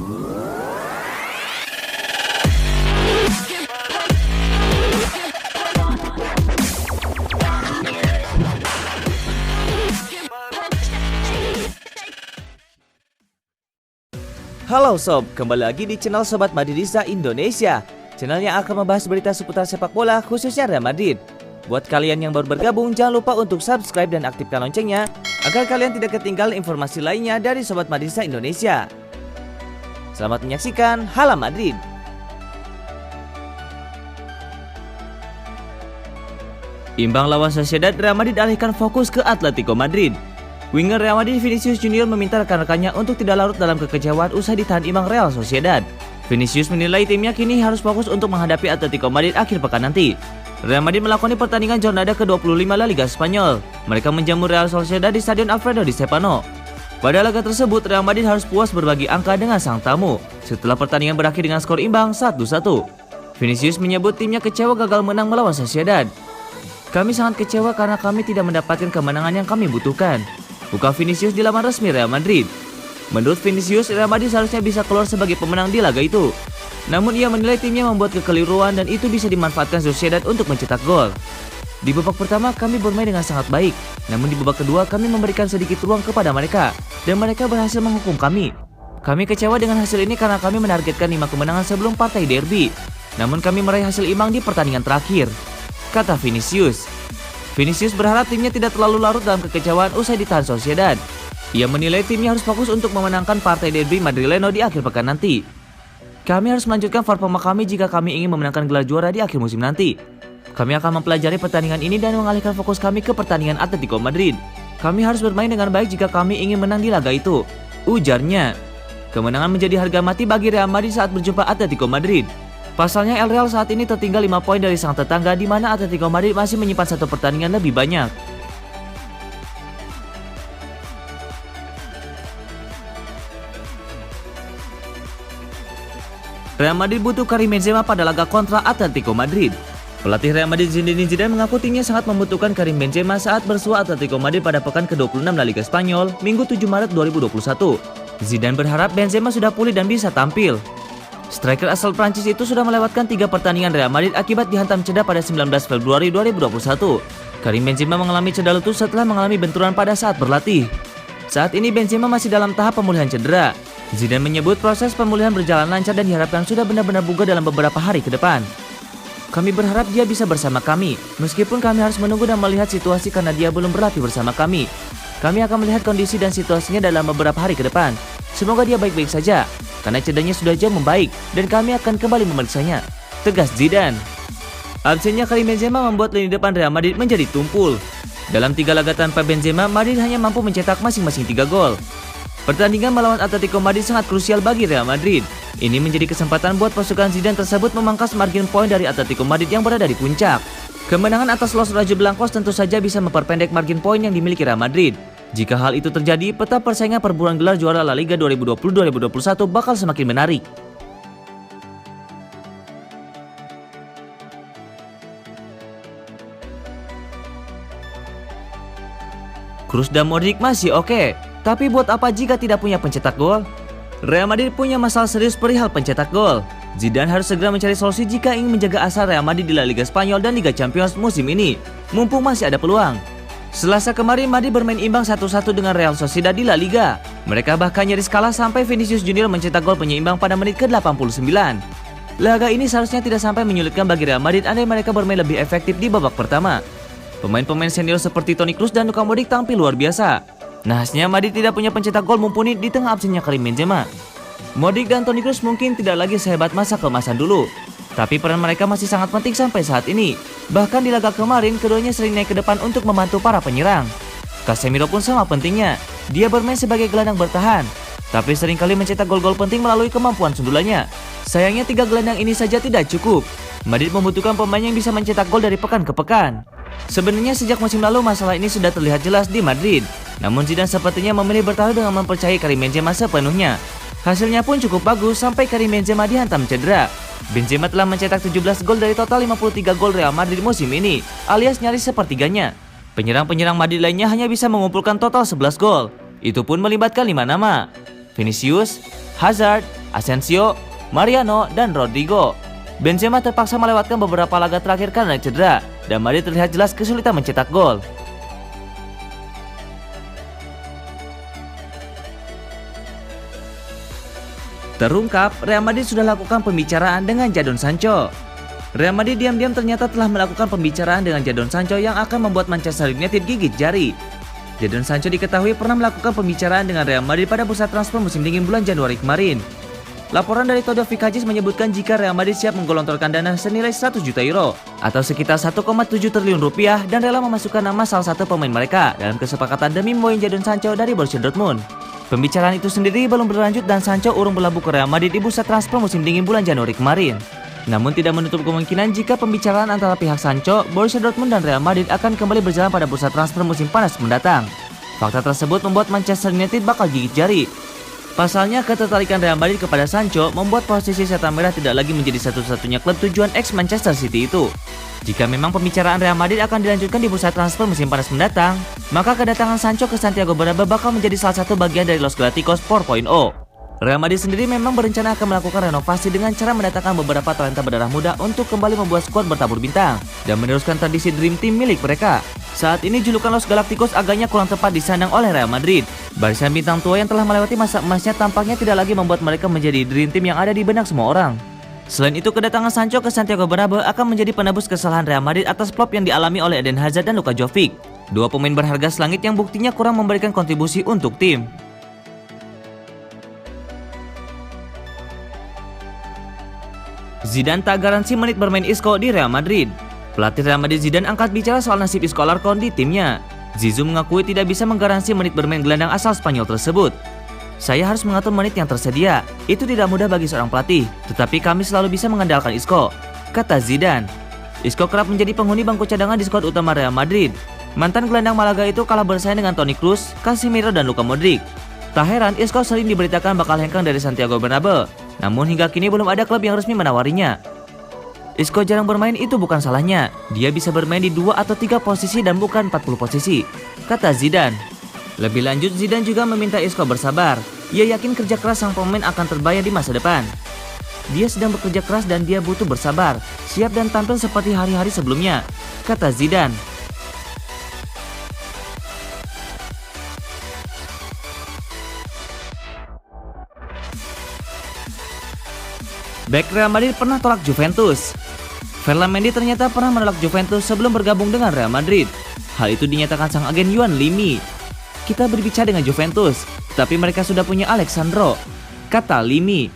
Halo sob, kembali lagi di channel Sobat Madridista Indonesia. Channel yang akan membahas berita seputar sepak bola khususnya Real Madrid. Buat kalian yang baru bergabung, jangan lupa untuk subscribe dan aktifkan loncengnya agar kalian tidak ketinggalan informasi lainnya dari Sobat Madridista Indonesia. Selamat menyaksikan Hala Madrid. Imbang lawan Sociedad, Real Madrid alihkan fokus ke Atletico Madrid. Winger Real Madrid Vinicius Junior meminta rekan-rekannya untuk tidak larut dalam kekecewaan usai ditahan imbang Real Sociedad. Vinicius menilai timnya kini harus fokus untuk menghadapi Atletico Madrid akhir pekan nanti. Real Madrid melakoni pertandingan jornada ke-25 La Liga Spanyol. Mereka menjamu Real Sociedad di Stadion Alfredo Di Stefano. Pada laga tersebut, Real Madrid harus puas berbagi angka dengan sang tamu setelah pertandingan berakhir dengan skor imbang 1-1. Vinicius menyebut timnya kecewa gagal menang melawan Sociedad. "Kami sangat kecewa karena kami tidak mendapatkan kemenangan yang kami butuhkan," buka Vinicius di laman resmi Real Madrid. Menurut Vinicius, Real Madrid seharusnya bisa keluar sebagai pemenang di laga itu. Namun ia menilai timnya membuat kekeliruan dan itu bisa dimanfaatkan Sociedad untuk mencetak gol. "Di babak pertama kami bermain dengan sangat baik, namun di babak kedua kami memberikan sedikit ruang kepada mereka dan mereka berhasil menghukum kami. Kami kecewa dengan hasil ini karena kami menargetkan 5 kemenangan sebelum partai derby. Namun kami meraih hasil imbang di pertandingan terakhir," kata Vinicius. Vinicius berharap timnya tidak terlalu larut dalam kekecewaan usai ditahan Sociedad. Ia menilai timnya harus fokus untuk memenangkan partai derby Madrileno di akhir pekan nanti. "Kami harus melanjutkan performa kami jika kami ingin memenangkan gelar juara di akhir musim nanti. Kami akan mempelajari pertandingan ini dan mengalihkan fokus kami ke pertandingan Atletico Madrid. Kami harus bermain dengan baik jika kami ingin menang di laga itu," ujarnya. Kemenangan menjadi harga mati bagi Real Madrid saat berjumpa Atletico Madrid. Pasalnya El Real saat ini tertinggal 5 poin dari sang tetangga, di mana Atletico Madrid masih menyimpan 1 pertandingan lebih banyak. Real Madrid butuh Karim Benzema pada laga kontra Atletico Madrid. Pelatih Real Madrid Zinedine Zidane mengaku timnya sangat membutuhkan Karim Benzema saat bersua Atletico Madrid pada pekan ke-26 La Liga Spanyol, Minggu 7 Maret 2021. Zidane berharap Benzema sudah pulih dan bisa tampil. Striker asal Prancis itu sudah melewatkan 3 pertandingan Real Madrid akibat dihantam cedera pada 19 Februari 2021. Karim Benzema mengalami cedera lutut setelah mengalami benturan pada saat berlatih. Saat ini Benzema masih dalam tahap pemulihan cedera. Zidane menyebut proses pemulihan berjalan lancar dan diharapkan sudah benar-benar bugar dalam beberapa hari ke depan. "Kami berharap dia bisa bersama kami, meskipun kami harus menunggu dan melihat situasi karena dia belum berlatih bersama kami. Kami akan melihat kondisi dan situasinya dalam beberapa hari ke depan. Semoga dia baik-baik saja, karena cederanya sudah jauh membaik dan kami akan kembali memeriksanya," tegas Zidane. Absennya Karim Benzema membuat lini depan Real Madrid menjadi tumpul. Dalam 3 laga tanpa Benzema, Madrid hanya mampu mencetak masing-masing 3 gol. Pertandingan melawan Atletico Madrid sangat krusial bagi Real Madrid. Ini menjadi kesempatan buat pasukan Zidane tersebut memangkas margin poin dari Atletico Madrid yang berada di puncak. Kemenangan atas Los Rojiblancos tentu saja bisa memperpendek margin poin yang dimiliki Real Madrid. Jika hal itu terjadi, peta persaingan perburuan gelar juara La Liga 2020-2021 bakal semakin menarik. Kroos dan Modric masih oke, tapi buat apa jika tidak punya pencetak gol? Real Madrid punya masalah serius perihal pencetak gol. Zidane harus segera mencari solusi jika ingin menjaga asa Real Madrid di La Liga Spanyol dan Liga Champions musim ini, mumpung masih ada peluang. Selasa kemarin Madrid bermain imbang 1-1 dengan Real Sociedad di La Liga. Mereka bahkan nyaris kalah sampai Vinicius Junior mencetak gol penyeimbang pada menit ke-89. Laga ini seharusnya tidak sampai menyulitkan bagi Real Madrid andai mereka bermain lebih efektif di babak pertama. Pemain-pemain senior seperti Toni Kroos dan Luka Modric tampil luar biasa. Nahasnya Madrid tidak punya pencetak gol mumpuni di tengah absennya Karim Benzema. Modric dan Toni Kroos mungkin tidak lagi sehebat masa keemasan dulu, tapi peran mereka masih sangat penting sampai saat ini. Bahkan di laga kemarin, keduanya sering naik ke depan untuk membantu para penyerang. Casemiro pun sama pentingnya. Dia bermain sebagai gelandang bertahan, tapi seringkali mencetak gol-gol penting melalui kemampuan sundulannya. Sayangnya 3 gelandang ini saja tidak cukup. Madrid membutuhkan pemain yang bisa mencetak gol dari pekan ke pekan. Sebenarnya sejak musim lalu masalah ini sudah terlihat jelas di Madrid. Namun Zidane sepertinya memilih bertahan dengan mempercayai Karim Benzema sepenuhnya. Hasilnya pun cukup bagus sampai Karim Benzema dihantam cedera. Benzema telah mencetak 17 gol dari total 53 gol Real Madrid musim ini, alias nyaris sepertiganya. Penyerang-penyerang Madrid lainnya hanya bisa mengumpulkan total 11 gol. Itu pun melibatkan 5 nama: Vinicius, Hazard, Asensio, Mariano, dan Rodrigo. Benzema terpaksa melewatkan beberapa laga terakhir karena cedera, dan Madrid terlihat jelas kesulitan mencetak gol. Terungkap, Real Madrid sudah lakukan pembicaraan dengan Jadon Sancho. Real Madrid diam-diam ternyata telah melakukan pembicaraan dengan Jadon Sancho yang akan membuat Manchester United gigit jari. Jadon Sancho diketahui pernah melakukan pembicaraan dengan Real Madrid pada bursa transfer musim dingin bulan Januari kemarin. Laporan dari Todo Fikajis menyebutkan jika Real Madrid siap menggelontorkan dana senilai 100 juta euro atau sekitar 1,7 triliun rupiah dan rela memasukkan nama salah satu pemain mereka dalam kesepakatan demi membawa Jadon Sancho dari Borussia Dortmund. Pembicaraan itu sendiri belum berlanjut dan Sancho urung berlabuh ke Real Madrid di bursa transfer musim dingin bulan Januari kemarin. Namun tidak menutup kemungkinan jika pembicaraan antara pihak Sancho, Borussia Dortmund dan Real Madrid akan kembali berjalan pada bursa transfer musim panas mendatang. Fakta tersebut membuat Manchester United bakal gigit jari. Pasalnya, ketertarikan Real Madrid kepada Sancho membuat posisi setan merah tidak lagi menjadi satu-satunya klub tujuan ex-Manchester City itu. Jika memang pembicaraan Real Madrid akan dilanjutkan di bursa transfer musim panas mendatang, maka kedatangan Sancho ke Santiago Bernabeu bakal menjadi salah satu bagian dari Los Galacticos 4.0. Real Madrid sendiri memang berencana akan melakukan renovasi dengan cara mendatangkan beberapa talenta berdarah muda untuk kembali membuat skuad bertabur bintang dan meneruskan tradisi Dream Team milik mereka. Saat ini julukan Los Galacticos agaknya kurang tepat disandang oleh Real Madrid. Barisan bintang tua yang telah melewati masa emasnya tampaknya tidak lagi membuat mereka menjadi Dream Team yang ada di benak semua orang. Selain itu, kedatangan Sancho ke Santiago Bernabeu akan menjadi penebus kesalahan Real Madrid atas flop yang dialami oleh Eden Hazard dan Luka Jovic, dua pemain berharga selangit yang buktinya kurang memberikan kontribusi untuk tim. Zidane tak garansi menit bermain Isco di Real Madrid. Pelatih Real Madrid Zidane angkat bicara soal nasib Isco Alarcon di timnya. Zizou mengakui tidak bisa menggaransi menit bermain gelandang asal Spanyol tersebut. Saya harus mengatur menit yang tersedia. Itu tidak mudah bagi seorang pelatih, tetapi kami selalu bisa mengandalkan Isco, kata Zidane. Isco kerap menjadi penghuni bangku cadangan di skuad utama Real Madrid. Mantan gelandang Malaga itu kalah bersaing dengan Toni Kroos, Casemiro, dan Luka Modric. Tak heran Isco sering diberitakan bakal hengkang dari Santiago Bernabeu, namun hingga kini belum ada klub yang resmi menawarinya. Isco jarang bermain itu bukan salahnya, dia bisa bermain di 2 atau 3 posisi dan bukan 40 posisi, kata Zidane. Lebih lanjut, Zidane juga meminta Isco bersabar. Ia yakin kerja keras sang pemain akan terbayar di masa depan. Dia sedang bekerja keras dan dia butuh bersabar, siap dan tampil seperti hari-hari sebelumnya, kata Zidane. Bek Real Madrid pernah tolak Juventus. Ferland Mendy ternyata pernah menolak Juventus sebelum bergabung dengan Real Madrid. Hal itu dinyatakan sang agen Yohan Limi. Kita berbicara dengan Juventus, tapi mereka sudah punya Alexandro, kata Limi.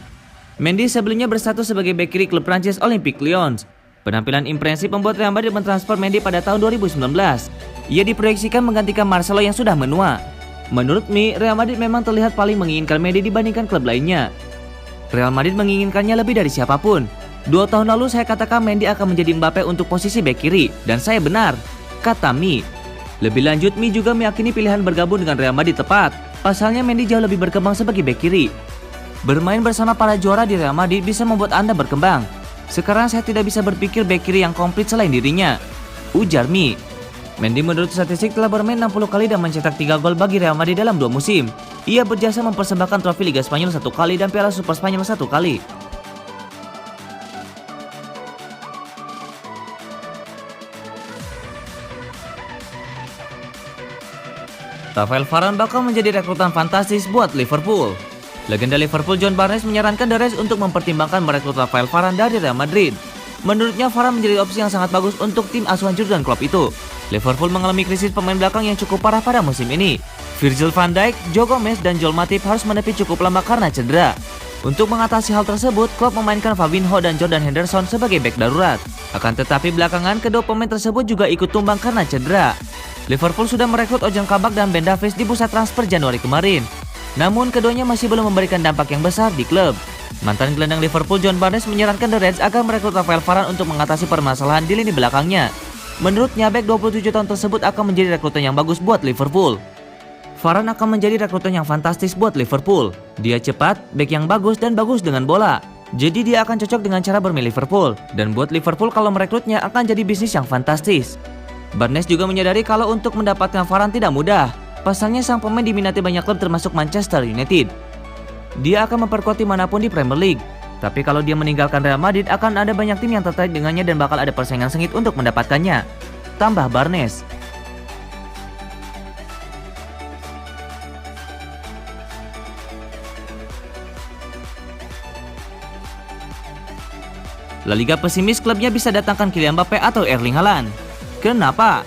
Mendy sebelumnya berstatus sebagai bek kiri klub Prancis Olympique Lyon. Penampilan impresif membuat Real Madrid mentransfer Mendy pada tahun 2019. Ia diproyeksikan menggantikan Marcelo yang sudah menua. Menurut Mi, Real Madrid memang terlihat paling menginginkan Mendy dibandingkan klub lainnya. Real Madrid menginginkannya lebih dari siapapun. 2 tahun lalu saya katakan Mendy akan menjadi Mbappe untuk posisi bek kiri, dan saya benar, kata Mi. Lebih lanjut, Mi juga meyakini pilihan bergabung dengan Real Madrid tepat. Pasalnya Mendy jauh lebih berkembang sebagai bek kiri. Bermain bersama para juara di Real Madrid bisa membuat Anda berkembang. Sekarang saya tidak bisa berpikir bek kiri yang komplit selain dirinya, ujar Mi. Mendy menurut statistik telah bermain 60 kali dan mencetak 3 gol bagi Real Madrid dalam 2 musim. Ia berjasa mempersembahkan trofi Liga Spanyol 1 kali dan Piala Super Spanyol 1 kali. Rafael Varane bakal menjadi rekrutan fantastis buat Liverpool. Legenda Liverpool John Barnes menyarankan The Reds untuk mempertimbangkan merekrut Rafael Varane dari Real Madrid. Menurutnya Varane menjadi opsi yang sangat bagus untuk tim asuhan Jurgen Klopp itu. Liverpool mengalami krisis pemain belakang yang cukup parah pada musim ini. Virgil van Dijk, Joe Gomez, dan Joel Matip harus menepi cukup lama karena cedera. Untuk mengatasi hal tersebut, Klopp memainkan Fabinho dan Jordan Henderson sebagai bek darurat. Akan tetapi belakangan kedua pemain tersebut juga ikut tumbang karena cedera. Liverpool sudah merekrut Ozan Kabak dan Ben Davies di bursa transfer Januari kemarin. Namun keduanya masih belum memberikan dampak yang besar di klub. Mantan gelandang Liverpool John Barnes menyarankan The Reds agar merekrut Rafael Varane untuk mengatasi permasalahan di lini belakangnya. Menurutnya, bek 27 tahun tersebut akan menjadi rekrutan yang bagus buat Liverpool. Varane akan menjadi rekrutan yang fantastis buat Liverpool. Dia cepat, bek yang bagus dan bagus dengan bola. Jadi dia akan cocok dengan cara bermain Liverpool. Dan buat Liverpool kalau merekrutnya akan jadi bisnis yang fantastis. Barnes juga menyadari kalau untuk mendapatkan Varane tidak mudah. Pasalnya sang pemain diminati banyak klub termasuk Manchester United. Dia akan memperkuat tim manapun di Premier League. Tapi kalau dia meninggalkan Real Madrid, akan ada banyak tim yang tertarik dengannya dan bakal ada persaingan sengit untuk mendapatkannya. Tambah Barnes. La Liga pesimis klubnya bisa datangkan Kylian Mbappe atau Erling Haaland. Kenapa?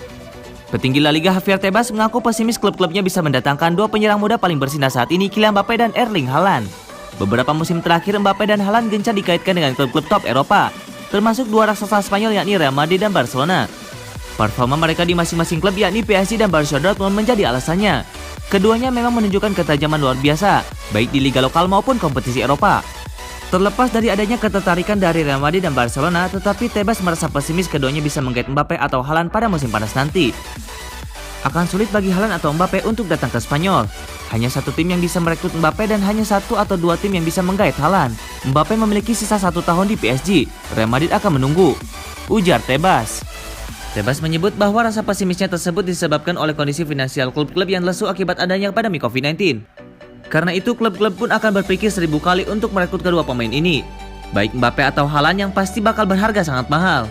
Petinggi La Liga Javier Tebas mengaku pesimis klub-klubnya bisa mendatangkan dua penyerang muda paling bersinar saat ini, Kylian Mbappe dan Erling Haaland. Beberapa musim terakhir Mbappe dan Haaland gencar dikaitkan dengan klub-klub top Eropa, termasuk dua raksasa Spanyol yakni Real Madrid dan Barcelona. Performa mereka di masing-masing klub yakni PSG dan Borussia Dortmund menjadi alasannya. Keduanya memang menunjukkan ketajaman luar biasa, baik di liga lokal maupun kompetisi Eropa. Terlepas dari adanya ketertarikan dari Real Madrid dan Barcelona, tetapi Tebas merasa pesimis keduanya bisa menggait Mbappe atau Haaland pada musim panas nanti. Akan sulit bagi Haaland atau Mbappe untuk datang ke Spanyol. Hanya satu tim yang bisa merekrut Mbappe dan hanya satu atau dua tim yang bisa menggait Haaland. Mbappe memiliki sisa 1 tahun di PSG, Real Madrid akan menunggu, ujar Tebas. Tebas menyebut bahwa rasa pesimisnya tersebut disebabkan oleh kondisi finansial klub-klub yang lesu akibat adanya pandemi COVID-19. Karena itu klub-klub pun akan berpikir 1000 kali untuk merekrut kedua pemain ini. Baik Mbappe atau Haaland yang pasti bakal berharga sangat mahal.